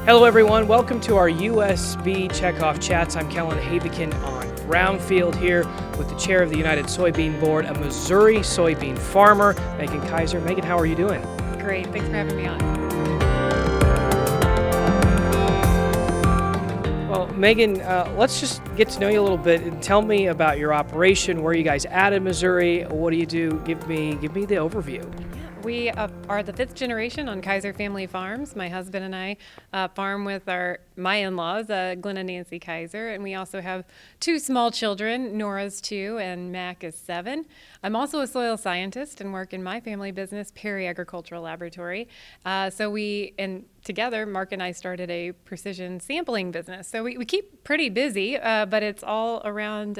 Hello everyone, welcome to our USB Checkoff Chats. I'm Kellen Havikin on Brownfield here with the chair of the United Soybean Board, a Missouri soybean farmer, Megan Kaiser. Megan, how are you doing? Great, thanks for having me on. Well, Megan, let's just get to know you a little bit and tell me about your operation, where you guys at in Missouri, what do you do? Give me the overview. We are the fifth generation on Kaiser Family Farms. My husband and I farm with my in-laws, Glenn and Nancy Kaiser, and we also have two small children. Nora's 2 and Mac is 7. I'm also a soil scientist and work in my family business, Perry Agricultural Laboratory. Together, Mark and I started a precision sampling business. So we keep pretty busy, but it's all around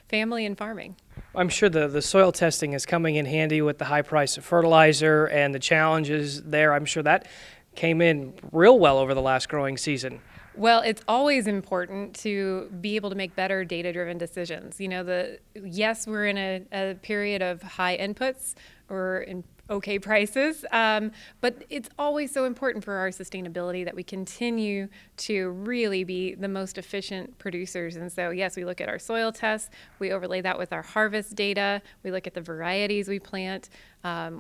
family and farming. I'm sure the soil testing is coming in handy with the high price of fertilizer and the challenges there. I'm sure that came in real well over the last growing season. Well, it's always important to be able to make better data-driven decisions. You know, yes, we're in a period of high inputs or in okay prices, but it's always so important for our sustainability that we continue to really be the most efficient producers. And so, yes, we look at our soil tests, we overlay that with our harvest data, we look at the varieties we plant,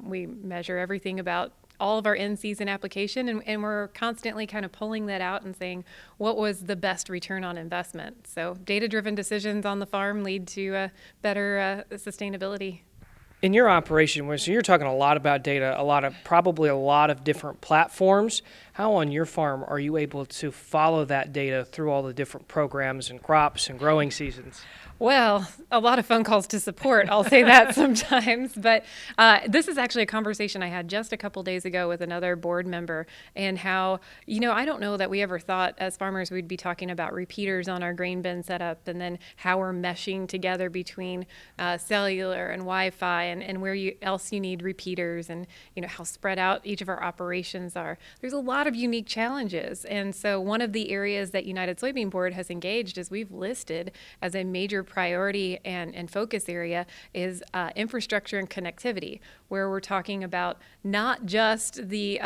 we measure everything about all of our in-season application, and we're constantly kind of pulling that out and saying, what was the best return on investment? So data-driven decisions on the farm lead to better sustainability. In your operation, so you're talking a lot about data, probably a lot of different platforms. How on your farm are you able to follow that data through all the different programs and crops and growing seasons? Well, a lot of phone calls to support, I'll say that sometimes. But this is actually a conversation I had just a couple days ago with another board member, and how, I don't know that we ever thought as farmers we'd be talking about repeaters on our grain bin setup, and then how we're meshing together between cellular and Wi-Fi and where else you need repeaters, and how spread out each of our operations are. There's a lot of unique challenges. And so one of the areas that United Soybean Board has engaged is we've listed as a major priority and focus area is infrastructure and connectivity, where we're talking about not just the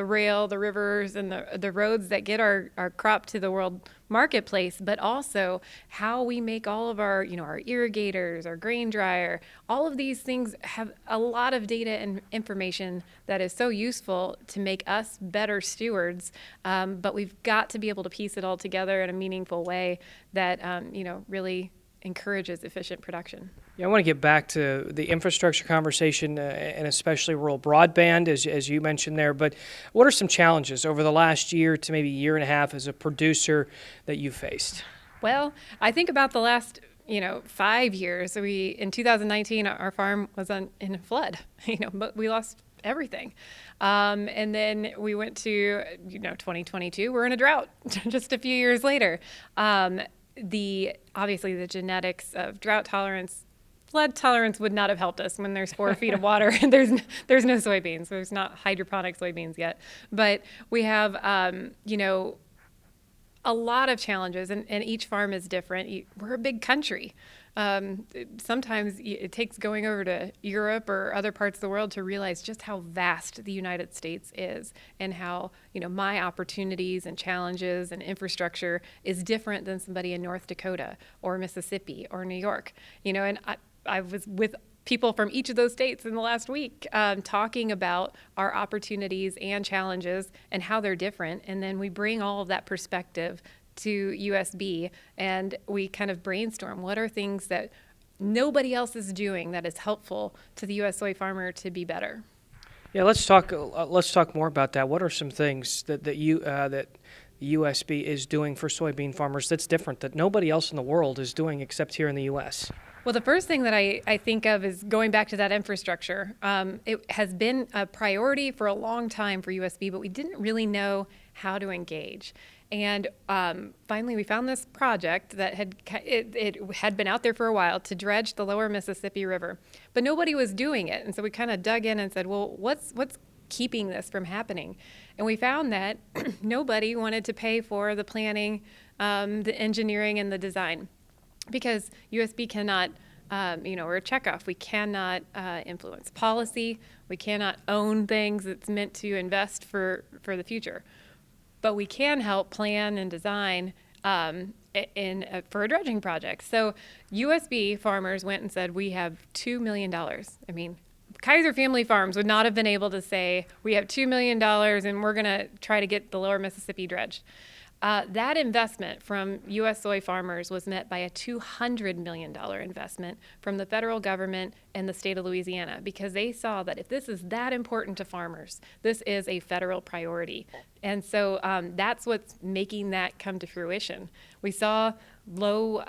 rail, the rivers, and the roads that get our crop to the world marketplace, but also how we make all of our irrigators, our grain dryer. All of these things have a lot of data and information that is so useful to make us better stewards, but we've got to be able to piece it all together in a meaningful way that really encourages efficient production. Yeah, I want to get back to the infrastructure conversation and especially rural broadband, as you mentioned there. But what are some challenges over the last year to maybe year and a half as a producer that you faced? Well, I think about the last 5 years. In 2019, our farm was in a flood. But we lost everything. And then we went to 2022. We're in a drought just a few years later. Obviously the genetics of drought tolerance, flood tolerance would not have helped us when there's 4 feet of water and there's no soybeans. There's not hydroponic soybeans yet, but we have a lot of challenges, and each farm is different. We're a big country. Sometimes it takes going over to Europe or other parts of the world to realize just how vast the United States is, and how my opportunities and challenges and infrastructure is different than somebody in North Dakota or Mississippi or New York. And I was with people from each of those states in the last week talking about our opportunities and challenges and how they're different, and then we bring all of that perspective to USB, and we kind of brainstorm what are things that nobody else is doing that is helpful to the U.S. soy farmer to be better. Yeah, let's talk more about that. What are some things that USB is doing for soybean farmers that's different, that nobody else in the world is doing except here in the U.S.? Well, the first thing that I think of is going back to that infrastructure. It has been a priority for a long time for USB, but we didn't really know how to engage. And finally, we found this project that had been out there for a while to dredge the lower Mississippi River, but nobody was doing it. And so we kind of dug in and said, well, what's keeping this from happening? And we found that nobody wanted to pay for the planning, the engineering, and the design, because USB cannot, we're a checkoff. We cannot influence policy. We cannot own things. It's meant to invest for the future. but we can help plan and design for a dredging project. So USB farmers went and said, we have $2 million. I mean, Kaiser Family Farms would not have been able to say, we have $2 million and we're going to try to get the lower Mississippi dredged. That investment from U.S. soy farmers was met by a $200 million investment from the federal government and the state of Louisiana, because they saw that if this is that important to farmers, this is a federal priority. And so that's what's making that come to fruition. We saw low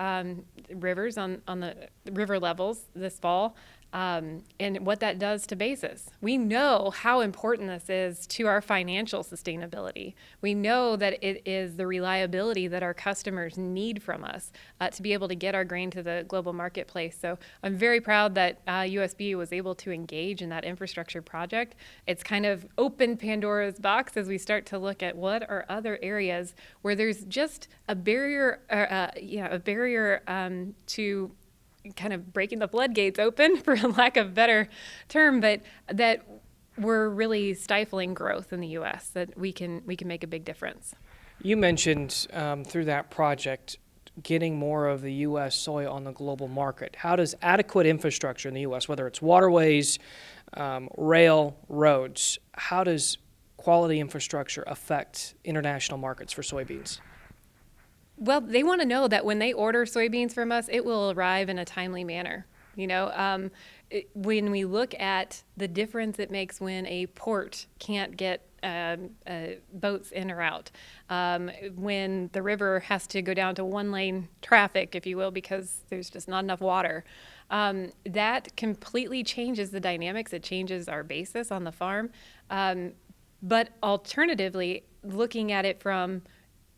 rivers on the river levels this fall. And what that does to basis. We know how important this is to our financial sustainability. We know that it is the reliability that our customers need from us to be able to get our grain to the global marketplace. So I'm very proud that USB was able to engage in that infrastructure project. It's kind of opened Pandora's box as we start to look at what are other areas where there's just a barrier, to kind of breaking the floodgates open, for lack of a better term, but that we're really stifling growth in the U.S., that we can make a big difference. You mentioned through that project getting more of the U.S. soy on the global market. How does adequate infrastructure in the U.S., whether it's waterways, rail, roads, how does quality infrastructure affect international markets for soybeans? Well, they want to know that when they order soybeans from us, it will arrive in a timely manner. When we look at the difference it makes when a port can't get boats in or out, when the river has to go down to one-lane traffic, if you will, because there's just not enough water, that completely changes the dynamics. It changes our basis on the farm. But alternatively, looking at it from,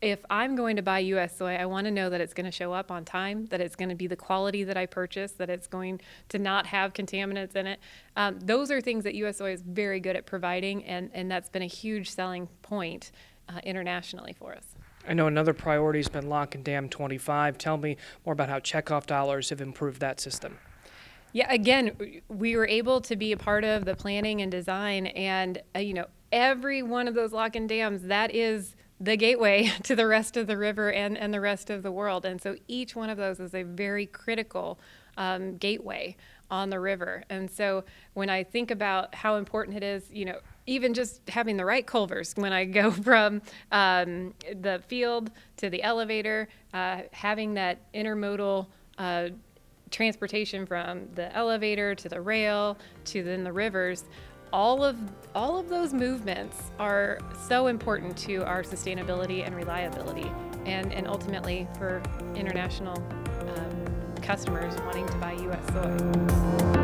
if I'm going to buy U.S. soy, I want to know that it's going to show up on time, that it's going to be the quality that I purchased, that it's going to not have contaminants in it. Those are things that U.S. soy is very good at providing, and that's been a huge selling point internationally for us. I know another priority has been Lock and Dam 25. Tell me more about how checkoff dollars have improved that system. Yeah, again, we were able to be a part of the planning and design, and every one of those lock and dams, that is the gateway to the rest of the river and the rest of the world. And so each one of those is a very critical gateway on the river. And so when I think about how important it is, even just having the right culvers when I go from the field to the elevator, having that intermodal transportation from the elevator to the rail to then the rivers, all of those movements are so important to our sustainability and reliability, and ultimately for international customers wanting to buy U.S. soy.